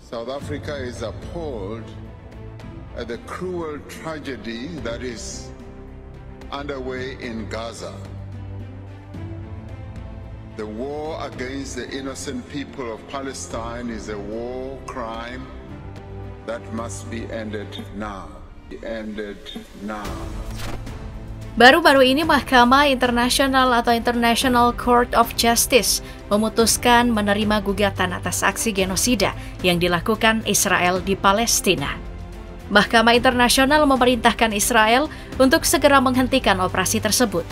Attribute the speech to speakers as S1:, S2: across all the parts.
S1: South Africa is appalled at the cruel tragedy that is underway in Gaza. The war against the innocent people of Palestine is a war crime that must be ended now.
S2: Baru-baru ini Mahkamah Internasional atau International Court of Justice memutuskan menerima gugatan atas aksi genosida yang dilakukan Israel di Palestina. Mahkamah Internasional memerintahkan Israel untuk segera menghentikan operasi tersebut.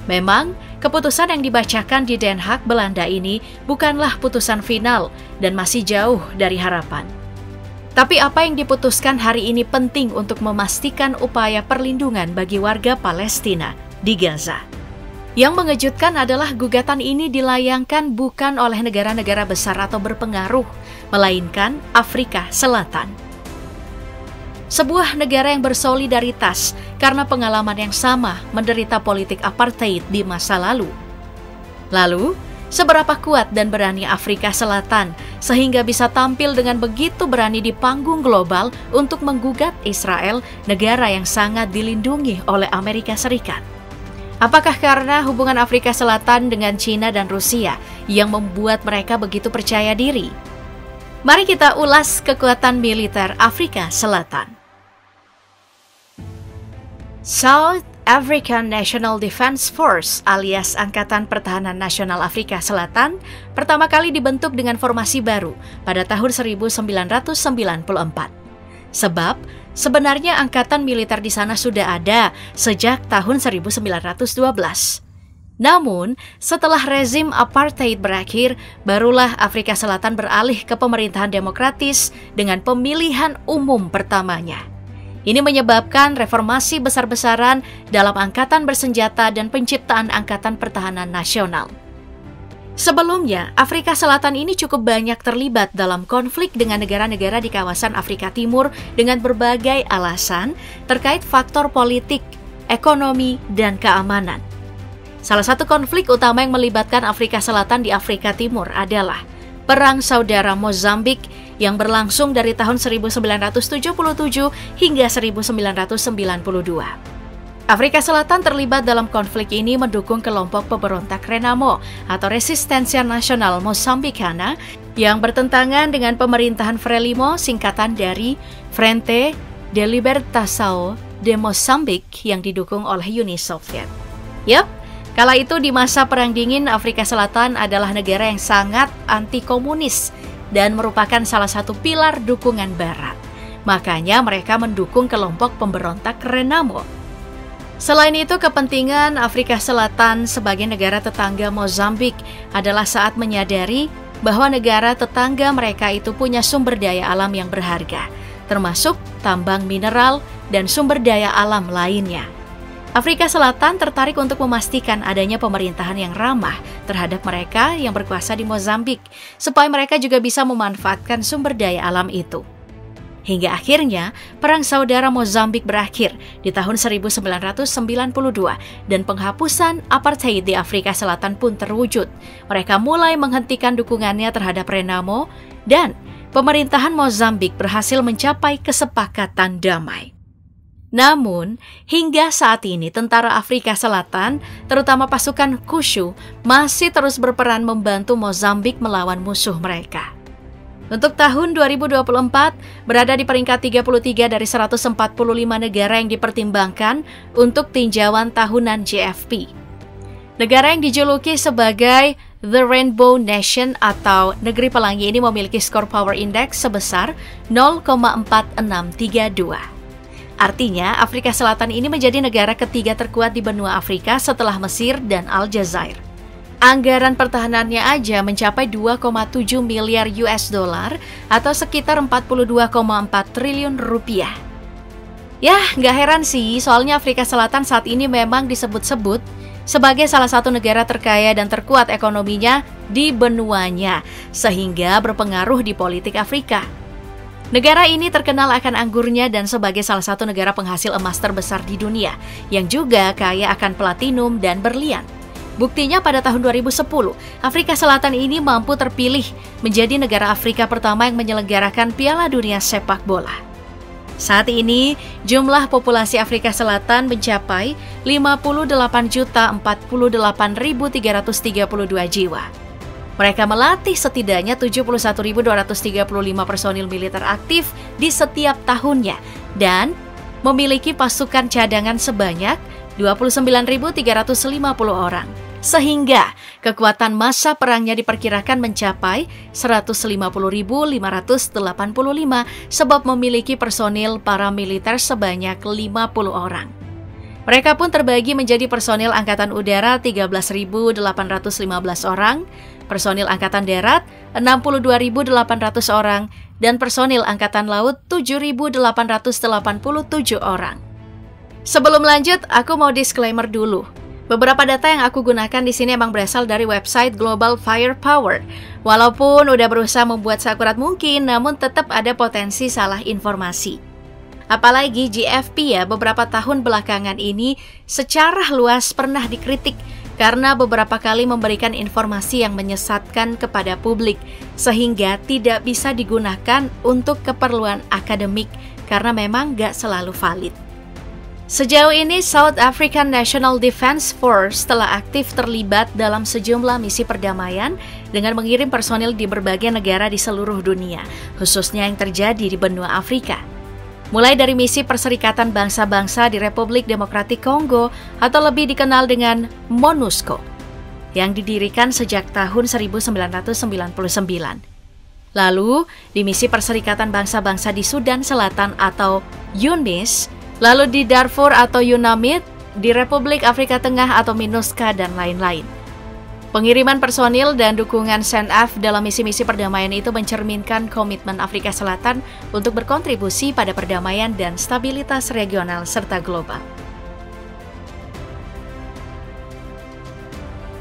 S2: Memang, keputusan yang dibacakan di Den Haag, Belanda ini bukanlah putusan final dan masih jauh dari harapan. Tapi apa yang diputuskan hari ini penting untuk memastikan upaya perlindungan bagi warga Palestina di Gaza. Yang mengejutkan adalah gugatan ini dilayangkan bukan oleh negara-negara besar atau berpengaruh, melainkan Afrika Selatan. Sebuah negara yang bersolidaritas karena pengalaman yang sama menderita politik apartheid di masa lalu. Lalu, seberapa kuat dan berani Afrika Selatan sehingga bisa tampil dengan begitu berani di panggung global untuk menggugat Israel, negara yang sangat dilindungi oleh Amerika Serikat? Apakah karena hubungan Afrika Selatan dengan China dan Rusia yang membuat mereka begitu percaya diri? Mari kita ulas kekuatan militer Afrika Selatan. South African National Defense Force alias Angkatan Pertahanan Nasional Afrika Selatan pertama kali dibentuk dengan formasi baru pada tahun 1994. Sebab sebenarnya angkatan militer di sana sudah ada sejak tahun 1912. Namun, setelah rezim apartheid berakhir, barulah Afrika Selatan beralih ke pemerintahan demokratis dengan pemilihan umum pertamanya. Ini menyebabkan reformasi besar-besaran dalam angkatan bersenjata dan penciptaan Angkatan Pertahanan Nasional. Sebelumnya, Afrika Selatan ini cukup banyak terlibat dalam konflik dengan negara-negara di kawasan Afrika Timur dengan berbagai alasan terkait faktor politik, ekonomi, dan keamanan. Salah satu konflik utama yang melibatkan Afrika Selatan di Afrika Timur adalah Perang Saudara Mozambik yang berlangsung dari tahun 1977 hingga 1992. Afrika Selatan terlibat dalam konflik ini mendukung kelompok pemberontak Renamo atau Resistensia Nasional Mozambicana yang bertentangan dengan pemerintahan Frelimo, singkatan dari Frente de Libertação de Moçambique yang didukung oleh Uni Soviet. Kala itu di masa Perang Dingin, Afrika Selatan adalah negara yang sangat anti-komunis dan merupakan salah satu pilar dukungan Barat. Makanya mereka mendukung kelompok pemberontak Renamo. Selain itu, kepentingan Afrika Selatan sebagai negara tetangga Mozambik adalah saat menyadari bahwa negara tetangga mereka itu punya sumber daya alam yang berharga, termasuk tambang mineral dan sumber daya alam lainnya. Afrika Selatan tertarik untuk memastikan adanya pemerintahan yang ramah terhadap mereka yang berkuasa di Mozambik, supaya mereka juga bisa memanfaatkan sumber daya alam itu. Hingga akhirnya, Perang Saudara Mozambik berakhir di tahun 1992 dan penghapusan apartheid di Afrika Selatan pun terwujud. Mereka mulai menghentikan dukungannya terhadap Renamo dan pemerintahan Mozambik berhasil mencapai kesepakatan damai. Namun, hingga saat ini tentara Afrika Selatan, terutama pasukan Kushu, masih terus berperan membantu Mozambik melawan musuh mereka. Untuk tahun 2024, berada di peringkat 33 dari 145 negara yang dipertimbangkan untuk tinjauan tahunan GFP. Negara yang dijuluki sebagai The Rainbow Nation atau Negeri Pelangi ini memiliki skor Power Index sebesar 0,4632. Artinya, Afrika Selatan ini menjadi negara ketiga terkuat di benua Afrika setelah Mesir dan Aljazair. Anggaran pertahanannya aja mencapai 2,7 miliar US dollar atau sekitar 42,4 triliun rupiah. Nggak heran sih, soalnya Afrika Selatan saat ini memang disebut-sebut sebagai salah satu negara terkaya dan terkuat ekonominya di benuanya, sehingga berpengaruh di politik Afrika. Negara ini terkenal akan anggurnya dan sebagai salah satu negara penghasil emas terbesar di dunia, yang juga kaya akan platinum dan berlian. Buktinya pada tahun 2010, Afrika Selatan ini mampu terpilih menjadi negara Afrika pertama yang menyelenggarakan Piala Dunia Sepak Bola. Saat ini, jumlah populasi Afrika Selatan mencapai 58.048.332 jiwa. Mereka melatih setidaknya 71.235 personil militer aktif di setiap tahunnya dan memiliki pasukan cadangan sebanyak 29.350 orang. Sehingga kekuatan massa perangnya diperkirakan mencapai 150.585 sebab memiliki personil paramiliter sebanyak 50 orang. Mereka pun terbagi menjadi personil Angkatan Udara 13.815 orang, personil Angkatan Darat 62.800 orang, dan personil Angkatan Laut 7.887 orang. Sebelum lanjut, aku mau disclaimer dulu. Beberapa data yang aku gunakan di sini emang berasal dari website Global Firepower. Walaupun udah berusaha membuat seakurat mungkin, namun tetap ada potensi salah informasi. Apalagi GFP ya beberapa tahun belakangan ini secara luas pernah dikritik karena beberapa kali memberikan informasi yang menyesatkan kepada publik sehingga tidak bisa digunakan untuk keperluan akademik karena memang gak selalu valid. Sejauh ini, South African National Defence Force telah aktif terlibat dalam sejumlah misi perdamaian dengan mengirim personil di berbagai negara di seluruh dunia, khususnya yang terjadi di benua Afrika. Mulai dari misi Perserikatan Bangsa-Bangsa di Republik Demokratik Kongo atau lebih dikenal dengan MONUSCO, yang didirikan sejak tahun 1999. Lalu, di misi Perserikatan Bangsa-Bangsa di Sudan Selatan atau UNMISS, lalu di Darfur atau UNAMID, di Republik Afrika Tengah atau MINUSCA, dan lain-lain. Pengiriman personil dan dukungan SANDF dalam misi-misi perdamaian itu mencerminkan komitmen Afrika Selatan untuk berkontribusi pada perdamaian dan stabilitas regional serta global.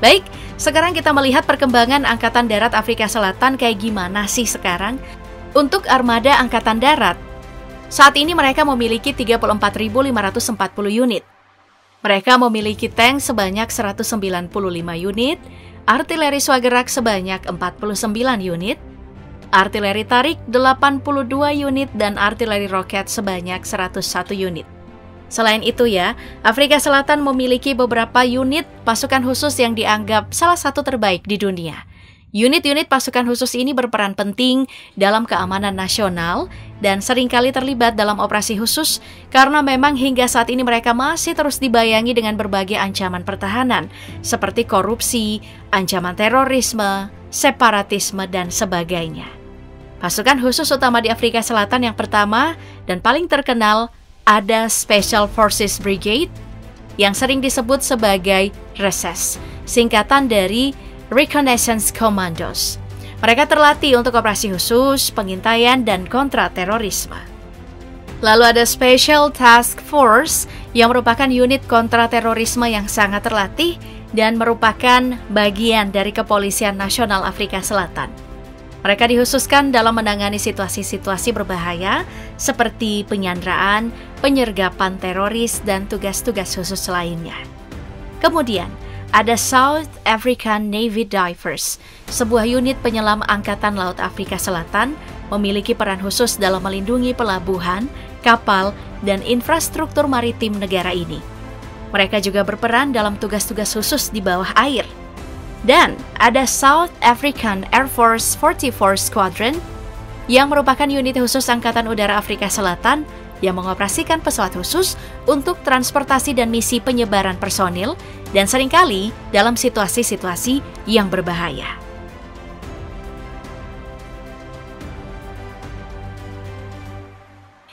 S2: Baik, sekarang kita melihat perkembangan Angkatan Darat Afrika Selatan kayak gimana sih sekarang. Untuk armada Angkatan Darat, saat ini mereka memiliki 34.540 unit. Mereka memiliki tank sebanyak 195 unit, artileri swagerak sebanyak 49 unit, artileri tarik 82 unit, dan artileri roket sebanyak 101 unit. Selain itu ya, Afrika Selatan memiliki beberapa unit pasukan khusus yang dianggap salah satu terbaik di dunia. Unit-unit pasukan khusus ini berperan penting dalam keamanan nasional dan seringkali terlibat dalam operasi khusus karena memang hingga saat ini mereka masih terus dibayangi dengan berbagai ancaman pertahanan seperti korupsi, ancaman terorisme, separatisme, dan sebagainya. Pasukan khusus utama di Afrika Selatan yang pertama dan paling terkenal ada Special Forces Brigade yang sering disebut sebagai RESES, singkatan dari Reconnaissance Commandos. Mereka terlatih untuk operasi khusus, pengintaian, dan kontra-terorisme. Lalu ada Special Task Force yang merupakan unit kontra-terorisme yang sangat terlatih dan merupakan bagian dari Kepolisian Nasional Afrika Selatan. Mereka dikhususkan dalam menangani situasi-situasi berbahaya seperti penyanderaan, penyergapan teroris, dan tugas-tugas khusus lainnya. Kemudian, ada South African Navy Divers, sebuah unit penyelam Angkatan Laut Afrika Selatan, memiliki peran khusus dalam melindungi pelabuhan, kapal, dan infrastruktur maritim negara ini. Mereka juga berperan dalam tugas-tugas khusus di bawah air. Dan ada South African Air Force 44 Squadron, yang merupakan unit khusus Angkatan Udara Afrika Selatan yang mengoperasikan pesawat khusus untuk transportasi dan misi penyebaran personil dan seringkali dalam situasi-situasi yang berbahaya.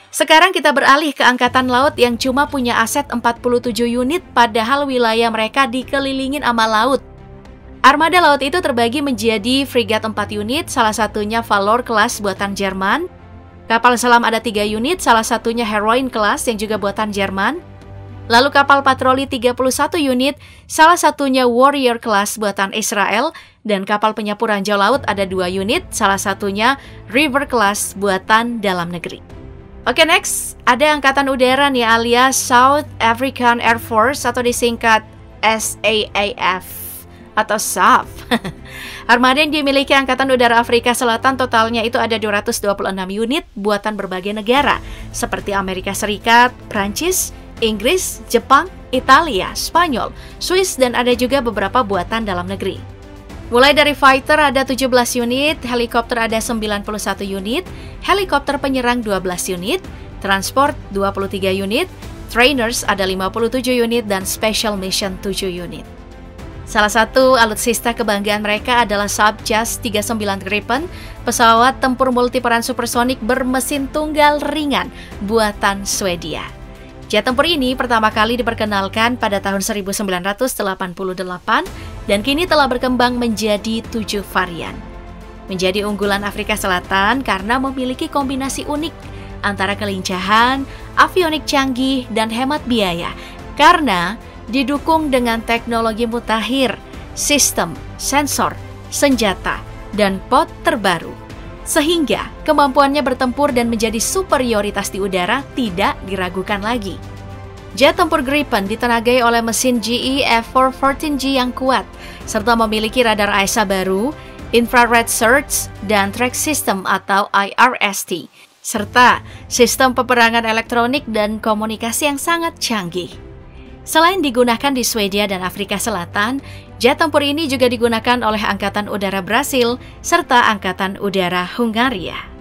S2: Sekarang kita beralih ke Angkatan Laut yang cuma punya aset 47 unit padahal wilayah mereka dikelilingin sama laut. Armada laut itu terbagi menjadi frigat 4 unit, salah satunya Valor kelas buatan Jerman. Kapal selam ada 3 unit, salah satunya Heroine kelas yang juga buatan Jerman. Lalu kapal patroli 31 unit, salah satunya Warrior kelas buatan Israel. Dan kapal penyapu ranjau laut ada 2 unit, salah satunya River kelas buatan dalam negeri. Oke, next, ada Angkatan Udara nih alias South African Air Force atau disingkat SAAF. atau SAF. Armada yang dimiliki Angkatan Udara Afrika Selatan totalnya itu ada 226 unit buatan berbagai negara seperti Amerika Serikat, Prancis, Inggris, Jepang, Italia, Spanyol, Swiss, dan ada juga beberapa buatan dalam negeri. Mulai dari fighter ada 17 unit, helikopter ada 91 unit, helikopter penyerang 12 unit, transport 23 unit, trainers ada 57 unit, dan special mission 7 unit. Salah satu alutsista kebanggaan mereka adalah Saab-JAS 39 Gripen, pesawat tempur multiperan supersonik bermesin tunggal ringan buatan Swedia. Jet tempur ini pertama kali diperkenalkan pada tahun 1988 dan kini telah berkembang menjadi 7 varian. Menjadi unggulan Afrika Selatan karena memiliki kombinasi unik antara kelincahan, avionik canggih, dan hemat biaya karena didukung dengan teknologi mutakhir, sistem, sensor, senjata, dan pot terbaru. Sehingga kemampuannya bertempur dan menjadi superioritas di udara tidak diragukan lagi. Jet tempur Gripen ditenagai oleh mesin GE F414G yang kuat, serta memiliki radar AESA baru, infrared search, dan track system atau IRST, serta sistem peperangan elektronik dan komunikasi yang sangat canggih. Selain digunakan di Swedia dan Afrika Selatan, jet tempur ini juga digunakan oleh Angkatan Udara Brasil serta Angkatan Udara Hungaria.